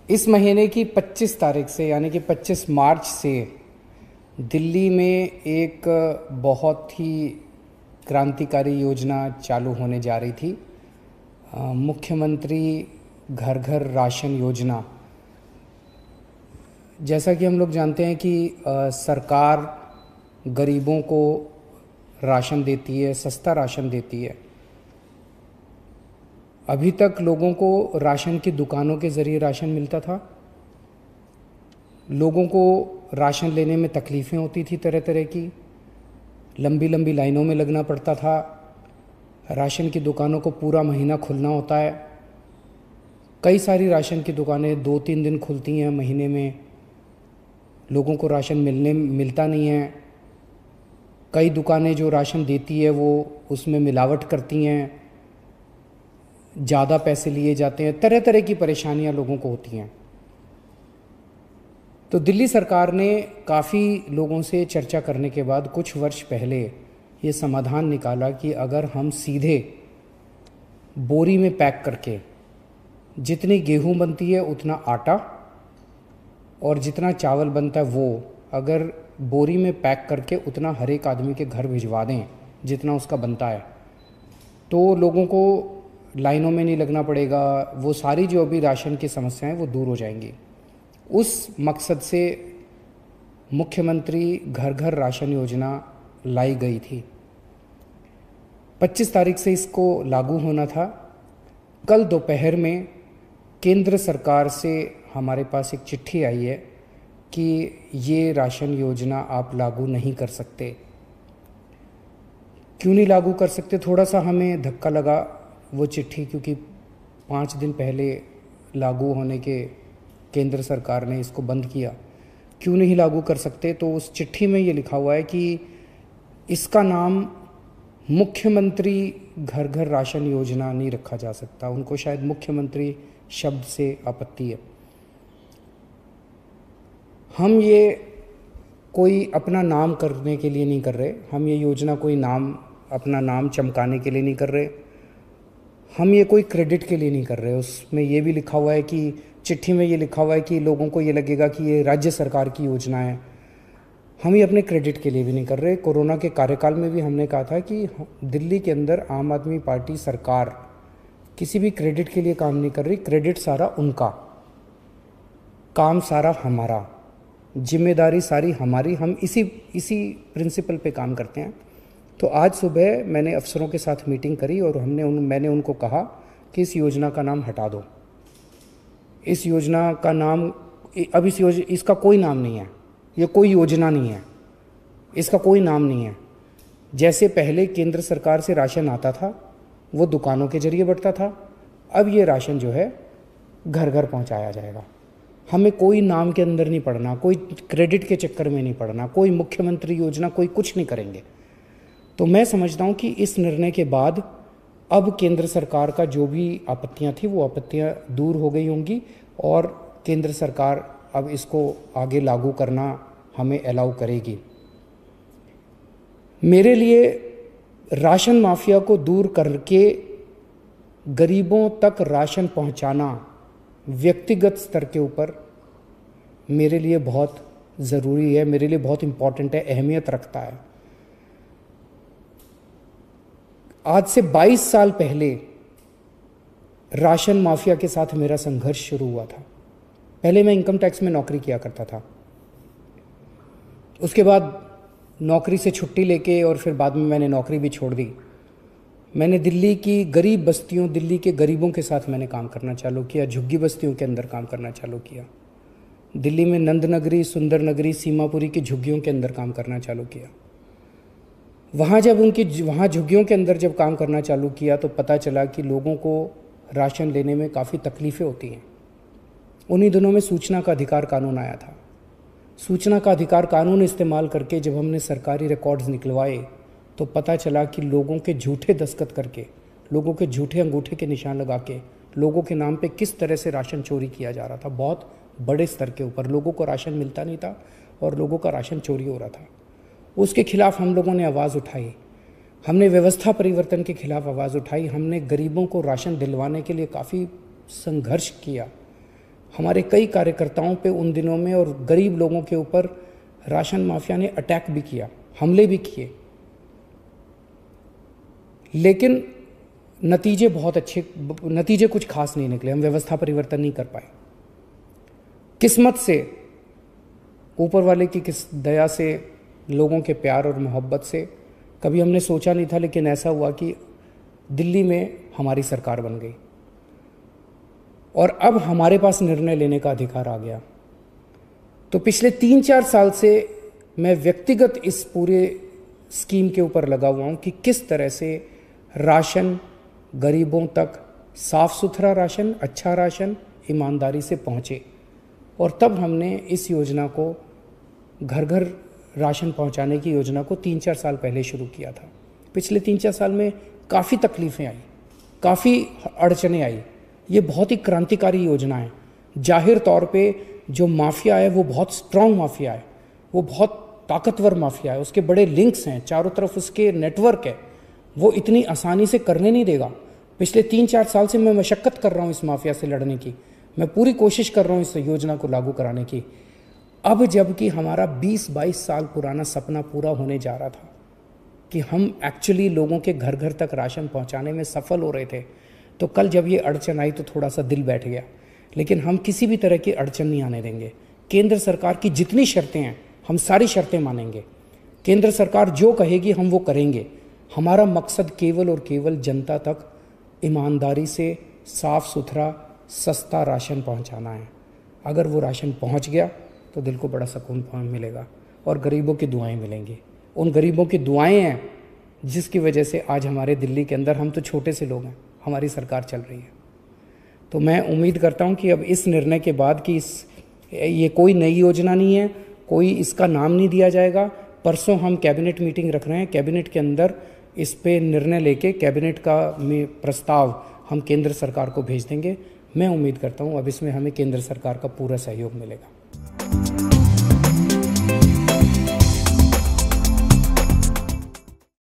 इस महीने की 25 तारीख से यानी कि 25 मार्च से दिल्ली में एक बहुत ही क्रांतिकारी योजना चालू होने जा रही थी। मुख्यमंत्री घर घर राशन योजना। जैसा कि हम लोग जानते हैं कि सरकार गरीबों को राशन देती है, सस्ता राशन देती है। अभी तक लोगों को राशन की दुकानों के ज़रिए राशन मिलता था। लोगों को राशन लेने में तकलीफ़ें होती थी, तरह तरह की लंबी लंबी लाइनों में लगना पड़ता था। राशन की दुकानों को पूरा महीना खुलना होता है। कई सारी राशन की दुकानें 2-3 दिन खुलती हैं महीने में। लोगों को राशन मिलता नहीं है। कई दुकानें जो राशन देती है वो उसमें मिलावट करती हैं, ज़्यादा पैसे लिए जाते हैं। तरह तरह की परेशानियां लोगों को होती हैं। तो दिल्ली सरकार ने काफ़ी लोगों से चर्चा करने के बाद कुछ वर्ष पहले ये समाधान निकाला कि अगर हम सीधे बोरी में पैक करके जितनी गेहूं बनती है उतना आटा और जितना चावल बनता है वो अगर बोरी में पैक करके उतना हर एक आदमी के घर भिजवा दें जितना उसका बनता है, तो लोगों को लाइनों में नहीं लगना पड़ेगा। वो सारी जो अभी राशन की समस्याएं वो दूर हो जाएंगी। उस मकसद से मुख्यमंत्री घर घर राशन योजना लाई गई थी। 25 तारीख से इसको लागू होना था। कल दोपहर में केंद्र सरकार से हमारे पास एक चिट्ठी आई है कि ये राशन योजना आप लागू नहीं कर सकते। क्यों नहीं लागू कर सकते? थोड़ा सा हमें धक्का लगा वो चिट्ठी, क्योंकि 5 दिन पहले लागू होने के केंद्र सरकार ने इसको बंद किया। क्यों नहीं लागू कर सकते? तो उस चिट्ठी में ये लिखा हुआ है कि इसका नाम मुख्यमंत्री घर घर राशन योजना नहीं रखा जा सकता। उनको शायद मुख्यमंत्री शब्द से आपत्ति है। हम ये कोई अपना नाम करने के लिए नहीं कर रहे। हम ये योजना कोई अपना नाम चमकाने के लिए नहीं कर रहे। हम ये कोई क्रेडिट के लिए नहीं कर रहे। उसमें ये भी लिखा हुआ है कि चिट्ठी में ये लिखा हुआ है कि लोगों को ये लगेगा कि ये राज्य सरकार की योजना है। हम ये अपने क्रेडिट के लिए भी नहीं कर रहे। कोरोना के कार्यकाल में भी हमने कहा था कि दिल्ली के अंदर आम आदमी पार्टी सरकार किसी भी क्रेडिट के लिए काम नहीं कर रही। क्रेडिट सारा उनका, काम सारा हमारा, जिम्मेदारी सारी हमारी। हम इसी प्रिंसिपल पे काम करते हैं। तो आज सुबह मैंने अफसरों के साथ मीटिंग करी और मैंने उनको कहा कि इस योजना का नाम हटा दो। इस योजना का नाम अब इसका कोई नाम नहीं है। ये कोई योजना नहीं है, इसका कोई नाम नहीं है। जैसे पहले केंद्र सरकार से राशन आता था वो दुकानों के जरिए बढ़ता था, अब ये राशन जो है घर घर पहुंचाया जाएगा। हमें कोई नाम के अंदर नहीं पड़ना, कोई क्रेडिट के चक्कर में नहीं पड़ना, कोई मुख्यमंत्री योजना, कोई कुछ नहीं करेंगे। तो मैं समझता हूँ कि इस निर्णय के बाद अब केंद्र सरकार का जो भी आपत्तियाँ थी वो आपत्तियाँ दूर हो गई होंगी और केंद्र सरकार अब इसको आगे लागू करना हमें अलाउ करेगी। मेरे लिए राशन माफिया को दूर करके गरीबों तक राशन पहुंचाना व्यक्तिगत स्तर के ऊपर मेरे लिए बहुत ज़रूरी है, मेरे लिए बहुत इम्पॉर्टेंट है, अहमियत रखता है। आज से 22 साल पहले राशन माफिया के साथ मेरा संघर्ष शुरू हुआ था। पहले मैं इनकम टैक्स में नौकरी किया करता था। उसके बाद नौकरी से छुट्टी लेके और फिर बाद में मैंने नौकरी भी छोड़ दी। मैंने दिल्ली की गरीब बस्तियों, दिल्ली के गरीबों के साथ मैंने काम करना चालू किया। झुग्गी बस्तियों के अंदर काम करना चालू किया। दिल्ली में नंद नगरी, सुंदर नगरी, सीमापुरी की झुग्गियों के अंदर काम करना चालू किया। वहाँ झुग्गियों के अंदर जब काम करना चालू किया तो पता चला कि लोगों को राशन लेने में काफ़ी तकलीफ़ें होती हैं। उन्हीं दिनों में सूचना का अधिकार कानून आया था। सूचना का अधिकार कानून इस्तेमाल करके जब हमने सरकारी रिकॉर्ड्स निकलवाए तो पता चला कि लोगों के झूठे दस्तखत करके, लोगों के झूठे अंगूठे के निशान लगा के लोगों के नाम पे किस तरह से राशन चोरी किया जा रहा था। बहुत बड़े स्तर के ऊपर लोगों को राशन मिलता नहीं था और लोगों का राशन चोरी हो रहा था। उसके खिलाफ हम लोगों ने आवाज़ उठाई। हमने व्यवस्था परिवर्तन के खिलाफ आवाज़ उठाई। हमने गरीबों को राशन दिलवाने के लिए काफ़ी संघर्ष किया। हमारे कई कार्यकर्ताओं पे उन दिनों में और गरीब लोगों के ऊपर राशन माफिया ने अटैक भी किया, हमले भी किए, लेकिन नतीजे कुछ खास नहीं निकले। हम व्यवस्था परिवर्तन नहीं कर पाए। किस्मत से, ऊपर वाले की दया से, लोगों के प्यार और मोहब्बत से कभी हमने सोचा नहीं था, लेकिन ऐसा हुआ कि दिल्ली में हमारी सरकार बन गई और अब हमारे पास निर्णय लेने का अधिकार आ गया। तो पिछले 3-4 साल से मैं व्यक्तिगत इस पूरे स्कीम के ऊपर लगा हुआ हूँ कि किस तरह से राशन गरीबों तक, साफ सुथरा राशन, अच्छा राशन ईमानदारी से पहुँचे। और तब हमने इस योजना को, घर घर राशन पहुँचाने की योजना को 3-4 साल पहले शुरू किया था। पिछले 3-4 साल में काफ़ी तकलीफ़ें आई, काफ़ी अड़चनें आई। ये बहुत ही क्रांतिकारी योजना है। जाहिर तौर पे जो माफिया है वो बहुत स्ट्रांग माफिया है, वो बहुत ताकतवर माफिया है, उसके बड़े लिंक्स हैं, चारों तरफ उसके नेटवर्क है, वो इतनी आसानी से करने नहीं देगा। पिछले 3-4 साल से मैं मशक्क़त कर रहा हूँ इस माफिया से लड़ने की, मैं पूरी कोशिश कर रहा हूँ इस योजना को लागू कराने की। अब जबकि हमारा 20-22 साल पुराना सपना पूरा होने जा रहा था कि हम एक्चुअली लोगों के घर घर तक राशन पहुँचाने में सफल हो रहे थे, तो कल जब ये अड़चन आई तो थोड़ा सा दिल बैठ गया। लेकिन हम किसी भी तरह की अड़चन नहीं आने देंगे। केंद्र सरकार की जितनी शर्तें हैं हम सारी शर्तें मानेंगे। केंद्र सरकार जो कहेगी हम वो करेंगे। हमारा मकसद केवल और केवल जनता तक ईमानदारी से साफ़ सुथरा सस्ता राशन पहुंचाना है। अगर वो राशन पहुंच गया तो दिल को बड़ा सुकून मिलेगा और गरीबों की दुआएं मिलेंगी। उन गरीबों की दुआएं हैं जिसकी वजह से आज हमारे दिल्ली के अंदर, हम तो छोटे से लोग हैं, हमारी सरकार चल रही है। तो मैं उम्मीद करता हूं कि अब इस निर्णय के बाद कि ये कोई नई योजना नहीं है, कोई इसका नाम नहीं दिया जाएगा। परसों हम कैबिनेट मीटिंग रख रहे हैं, कैबिनेट के अंदर इस पे निर्णय लेके कैबिनेट का प्रस्ताव हम केंद्र सरकार को भेज देंगे। मैं उम्मीद करता हूं अब इसमें हमें केंद्र सरकार का पूरा सहयोग मिलेगा।